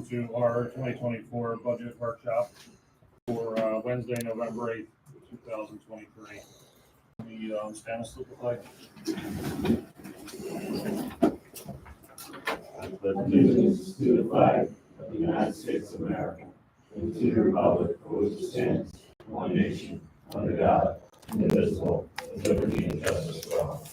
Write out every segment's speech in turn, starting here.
welcome to our 2024 budget workshop for Wednesday, November 8th, 2023. The stand us look like. I pledge allegiance to the flag of the United States of America and to the republic for which it stands, one nation, under God, indivisible, with liberty and justice for all.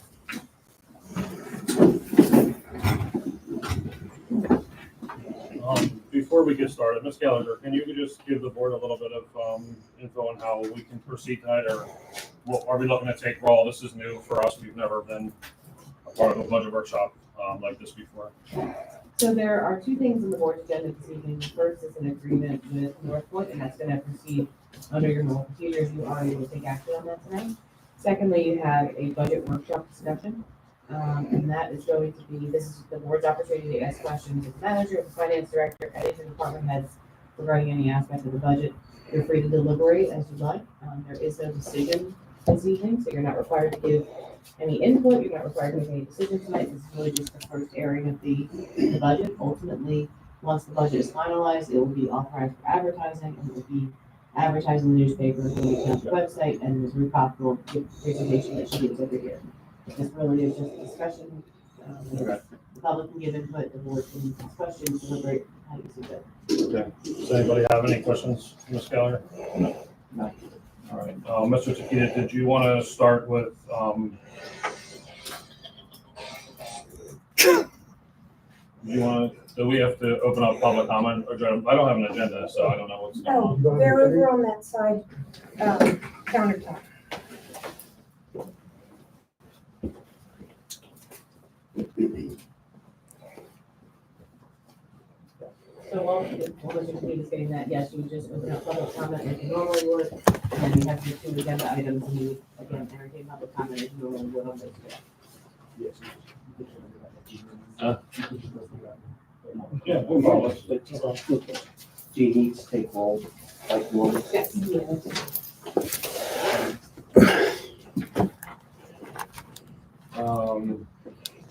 Before we get started, Ms. Gallagher, can you just give the board a little bit of info on how we can proceed tonight, or what are we looking to take roll? This is new for us. We've never been a part of a budget workshop like this before. So there are two things in the board's agenda this evening. The first is an agreement with North Point, and that's going to proceed under your normal procedures. You are able to take action on that tonight. Secondly, you have a budget workshop discussion. And that is going to be, this is the board's opportunity to ask questions of the manager, the finance director, any of the department heads regarding any aspect of the budget. You're free to deliberate as you like. There is no decision this evening, so you're not required to give any input. You're not required to make any decisions tonight. This is really just the first airing of the budget. Ultimately, once the budget is finalized, it will be authorized for advertising, and it will be advertised in the newspaper, on the township website, and there's recopyable presentation that she gives every year. This really is just a discussion. The public can give input, the board can ask questions, deliberate how you see fit. Okay. Does anybody have any questions, Ms. Gallagher? No. All right. Mr. Takita, did you want to start with do we have to open up public comment? Or I don't have an agenda, so I don't know what's going on. Oh, they're over on that side, countertop. So while Mr. Takita is getting that, yes, you would just open up public comment like you normally would, and then you have your two agenda items, and you would, again, entertain public comment as you normally would on those two. Yeah, we'll follow us. Do you need to take roll like normal? Yes.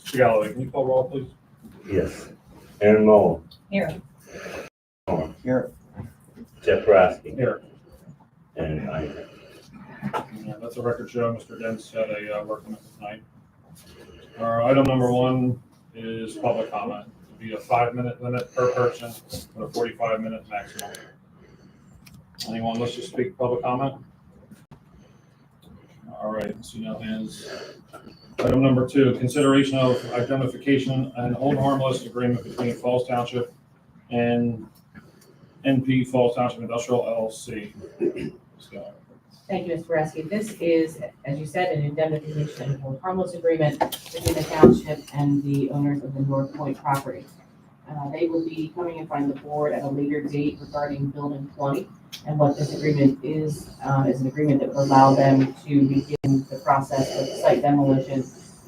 Mr. Galloway, can you call roll, please? Yes. Aaron Mullen. Here. Here. Jeff Rasky. Here. And I. Yeah, that's a record show. Mr. Dent's had a work limit tonight. Our item number one is public comment. It'll be a 5-minute limit per person with a 45-minute maximum. Anyone wish to speak public comment? All right, see no hands. Item number two, consideration of identification and hold harmless agreement between Falls Township and NP Falls Township Industrial LLC. Let's go. Thank you, Mr. Boraski. This is, as you said, an indemnification and hold harmless agreement between the township and the owners of the North Point property. They will be coming in front of the board at a later date regarding Building 20. And what this agreement is an agreement that will allow them to begin the process of site demolition,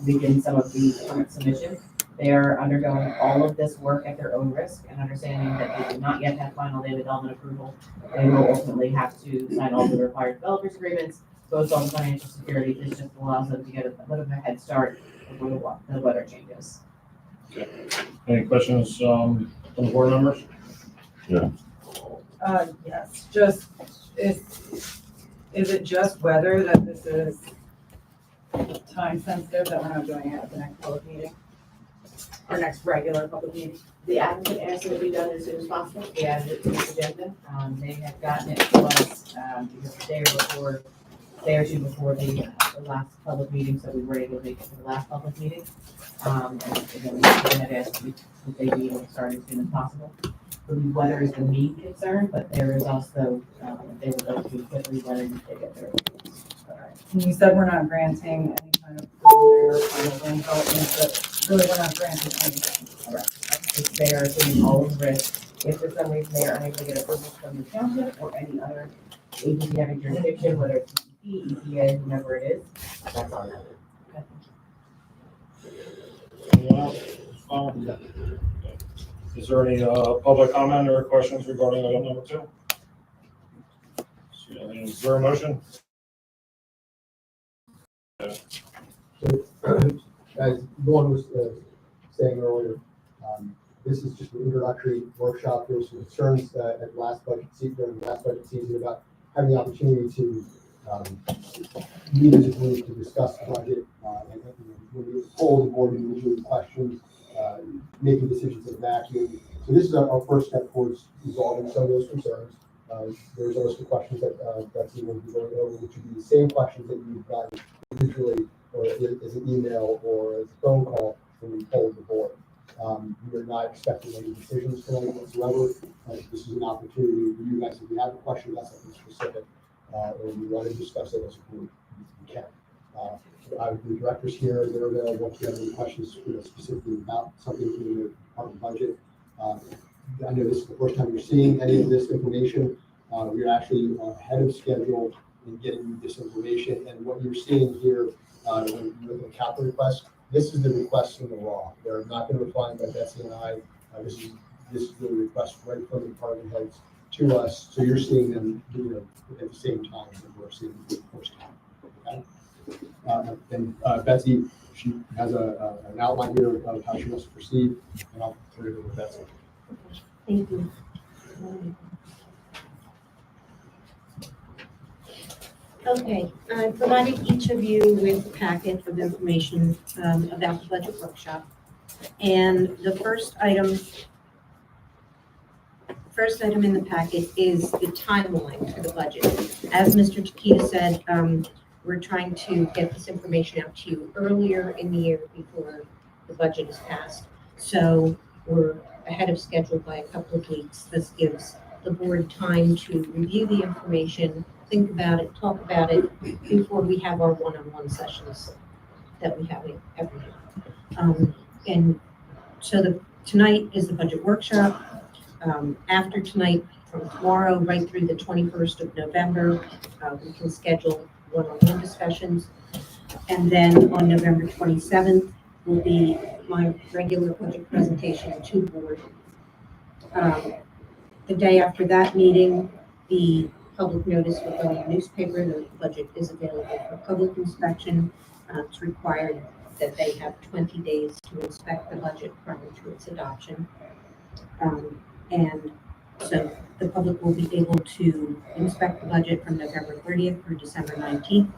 begin some of the permit submission. They are undergoing all of this work at their own risk and understanding that they do not yet have final land development approval. They will ultimately have to sign all the required developers agreements, both on financial security. This just allows them to get a bit of a head start before the weather changes. Okay. Any questions from the board members? No. Yes, just, is it just whether that this is time sensitive, that we're not doing it at the next public meeting? Or next regular public meeting? The applicant asked it to be done as soon as possible. They added it to the agenda. They had gotten it to us because the day or two before the last public meeting, so we were able to make it to the last public meeting. And then we had asked that they be able to start as soon as possible. The weather is the main concern, but there is also, they would like to quickly weather if they get there. And you said we're not granting any kind of preliminary or final land development, but really we're not granting anything. Correct. If they are taking all of the risk, if for some reason they are unable to get approval from the township or any other agency having jurisdiction, whether it's DEP, EPA, whomever it is, that's on them. Anyone else? Is there any public comment or questions regarding item number two? Is there a motion? As Dawn was saying earlier, This is just an introductory workshop. There were some concerns at last budget season, during the last budget season, about having the opportunity to meet as a group to discuss the budget, and when we poll the board individually questions, making decisions in a vacuum. So this is our first step towards resolving some of those concerns. There's also questions that Betsy will be going over, which would be the same questions that you've gotten individually, or as an email or as a phone call when we polled the board. We are not expecting any decisions tonight whatsoever. This is an opportunity for you guys, if you have a question about something specific, or you want to discuss it as a group, you can. The directors here, they're available if you have any questions specifically about something in the department budget. I know this is the first time you're seeing any of this information. We're actually ahead of schedule in getting you this information, and what you're seeing here when you look at the capital request, this is the request in the raw. They're not going to refine by Betsy and I. This is the request right from the department heads to us. So you're seeing them, at the same time that we're seeing them for the first time. Okay. And Betsy, she has an outline here of how she wants to proceed, and I'll turn it over to Betsy. Thank you. Okay, I provided each of you with a packet of information about the budget workshop. And the first item in the packet is the timeline for the budget. As Mr. Chiquita said, we're trying to get this information out to you earlier in the year before the budget is passed. So we're ahead of schedule by a couple of weeks. This gives the board time to review the information, think about it, talk about it before we have our one-on-one sessions that we have every year. And so tonight is the budget workshop. After tonight, from tomorrow right through the 21st of November, we can schedule one-on-one discussions. And then on November 27th will be my regular budget presentation to the board. The day after that meeting, the public notice will go in the newspaper. The budget is available for public inspection. It's required that they have 20 days to inspect the budget prior to its adoption. And so the public will be able to inspect the budget from November 30th through December 19th.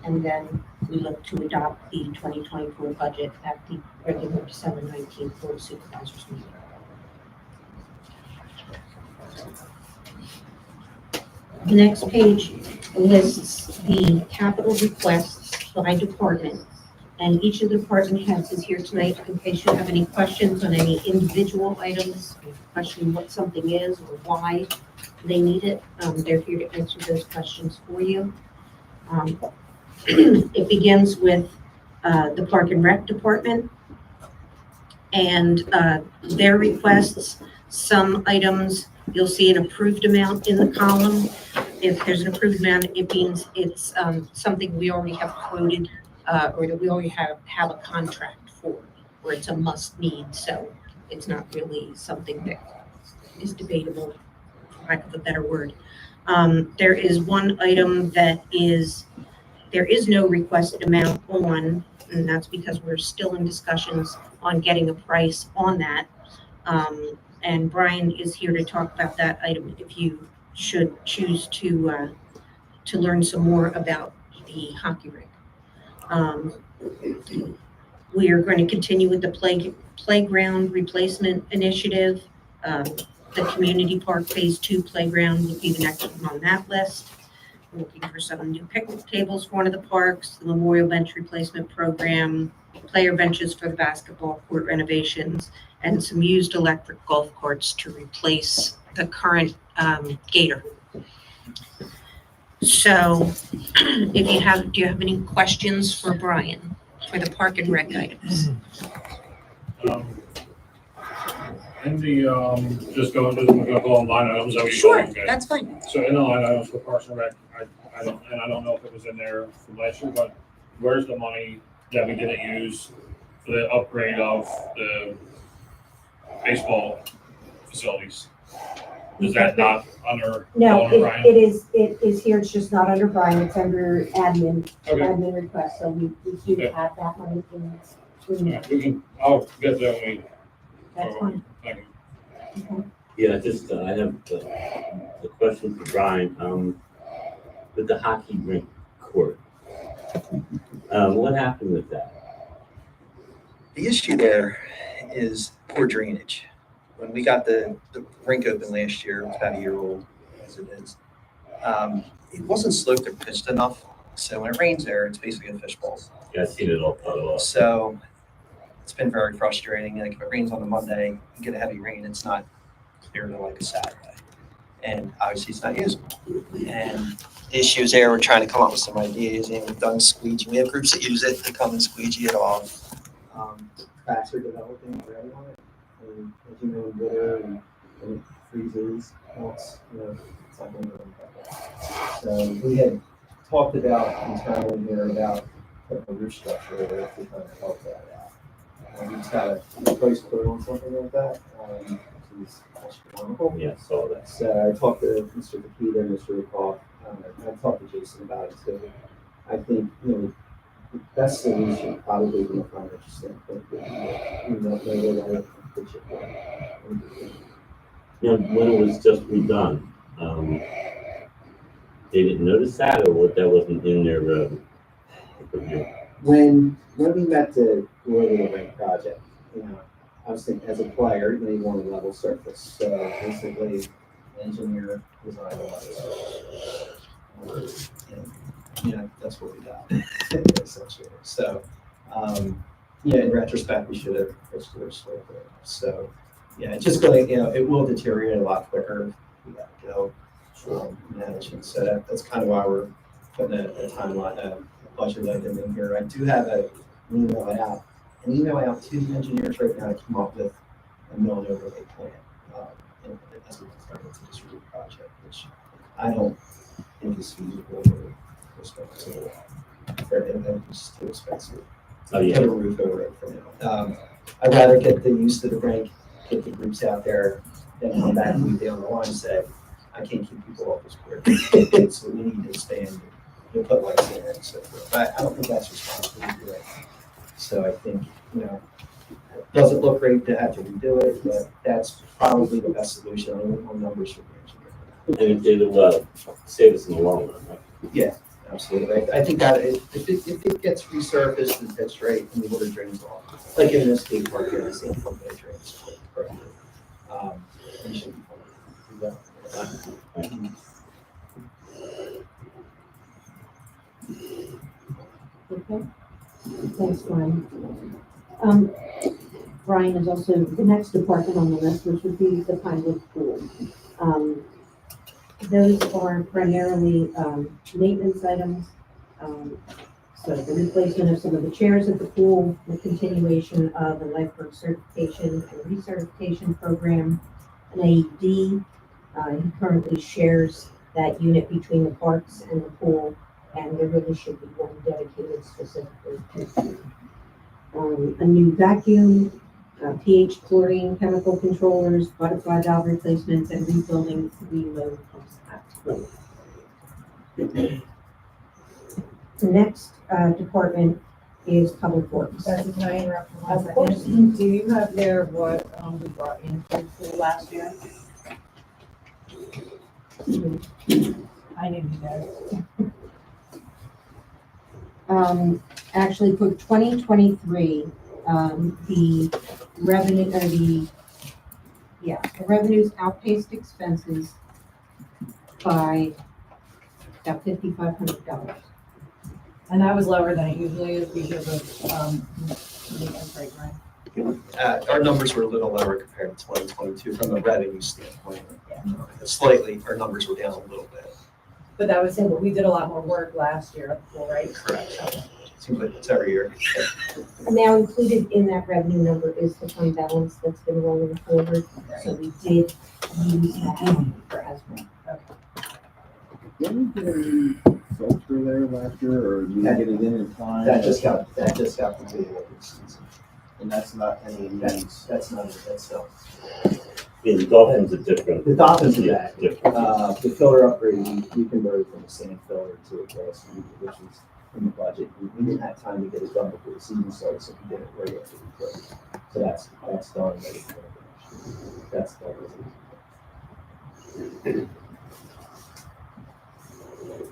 And then we look to adopt the 2024 budget at the regular December 19th Board of Supervisors meeting. The next page lists the capital requests by department, and each of the department heads is here tonight in case you have any questions on any individual items, question what something is or why they need it. They're here to answer those questions for you. It begins with the Park and Rec Department and their requests. Some items you'll see an approved amount in the column. If there's an approved amount, it means it's something we already have quoted or that we already have a contract for, or it's a must need. So it's not really something that is debatable, for lack of a better word. There is one item that there is no requested amount on, and that's because we're still in discussions on getting a price on that. And Brian is here to talk about that item if you should choose to learn some more about the hockey rink. We are going to continue with the playground replacement initiative. The community park phase 2 playground would be the next one on that list. We're looking for some new picnic tables for one of the parks, the memorial bench replacement program, player benches for the basketball court renovations, and some used electric golf carts to replace the current Gator. So do you have any questions for Brian for the Park and Rec items? In the, just going to go on line items. Sure, Okay. that's fine. So in the line items for Parks and Rec, I don't know if it was in there from last year, but where's the money that we didn't use for the upgrade of the baseball facilities? Is that not under? No, Brian? it is here, it's just not under Brian, it's under admin request, so we do have that money in. Yeah, I'll get that when That's fine. Thank Yeah, just, I have a question for Brian, with the hockey rink court. What happened with that? The issue there is poor drainage. When we got the rink open last year, it was about a year old as it is. It wasn't sloped or pitched enough. So when it rains there, it's basically a fishbowl. Yeah, I seen it all puddle up. So it's been very frustrating. Like if it rains on a Monday, you get a heavy rain, it's not clear to like a Saturday. And obviously it's not usable. And the issues there, we're trying to come up with some ideas, and we've done squeegee. We have groups that use it to come and squeegee it off. Cracks are developing already on it. And as you know, in winter and when it freezes, melts, it's not going to really that. So we had talked about internally here about putting a roof structure over it to kind of help that out. We just got a price quote on something like that, which is astronomical. Yeah, I saw that. So I talked to Mr. Kakita and Mr. McCall, and I talked to Jason about it too. I think, the best solution probably from a financial standpoint would be, When it was just redone, they didn't notice that, or what, that wasn't in their review? When we met to go over the rink project, I was thinking as a player, you want a level surface. So basically, engineer designed a level surface. That's what we got essentially. So, in retrospect, we should have pitched the slope there. So, it's just going to, it will deteriorate a lot quicker. We got to go management. So that's kind of why we're putting a timeline, a budget item in here. I do have an email out to the engineers right now to come up with a mill and overlay plan as we start into this roof project, which I don't think is feasible for respectable. It's too expensive. Oh, yeah. Put a roof over it for now. I'd rather get the use of the rink, get the groups out there, then come back and down the line and say, I can't keep people off this court. So we need to expand, put lights in there and so forth. But I don't think that's responsible to do it. So I think, it doesn't look great to have to redo it, but that's probably the best solution on numbers for the engineer. And it'll save us in the long run, right? Yeah, absolutely. I think that if it gets resurfaced and pitched right, and the water drains off, like in this skate park here, the same company drains correctly. You should be fine. Do that. Okay, thanks, Brian. Brian is also the next department on the list, which would be the Pinewood Pool. Those are primarily maintenance items. So the replacement of some of the chairs at the pool, the continuation of the lifeguard certification and recertification program, an AED. He currently shares that unit between the parks and the pool, and there really should be one dedicated specifically to the pool. A new vacuum, pH chlorine chemical controllers, butterfly valve replacements, and rebuilding 3 load pumps at the pool. The next department is Public Works. Can I interrupt for 1 Of second? course. Do you have there what we brought in for the pool last year? I need you guys. Actually, for 2023, the revenues outpaced expenses by about $5,500. And that was lower than it usually is because of maintenance rate, right? Our numbers were a little lower compared to 2022 from a revenue standpoint. Slightly, our numbers were down a little bit. But that was, we did a lot more work last year at the pool, right? Correct. Seems like it's every year. Now included in that revenue number is the fund balance that's been rolling forward. So we did use that for as well. Didn't we get a new filter there last year, or you That- get it in time? That just got completed. And that's not any means. That's not. Yeah, the Dolphins are different. The Dolphins are Yeah, back. different. The filter upgrade, we converted from a sand filter to a glass, which was in the budget. We didn't have time to get it done before the season started, so we did it right after we closed. So that's done. Ready for That's the reason.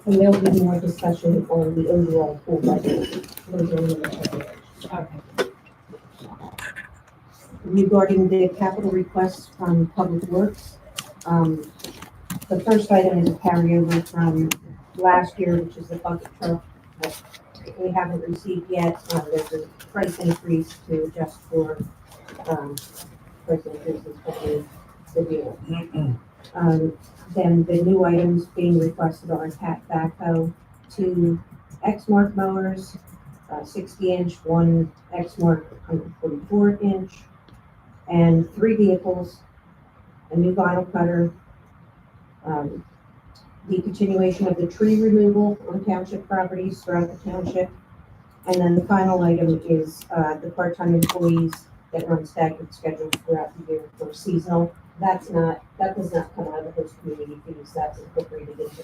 And there'll be more discussion on the overall pool budget later in the Okay. regarding the capital requests from Public Works. The first item is a carryover from last year, which is the bucket truck that we haven't received yet. There's a price increase to adjust for, price increases for the deal. Then the new items being requested are a cat backhoe, 2 Exmark mowers, 60-inch, 1 Exmark 144-inch, and 3 vehicles, a new vinyl cutter, the continuation of the tree removal on township properties throughout the township. And then the final item is the part-time employees that run staggered schedules throughout the year for seasonal. That does not come out of the host community fees, that's incorporated into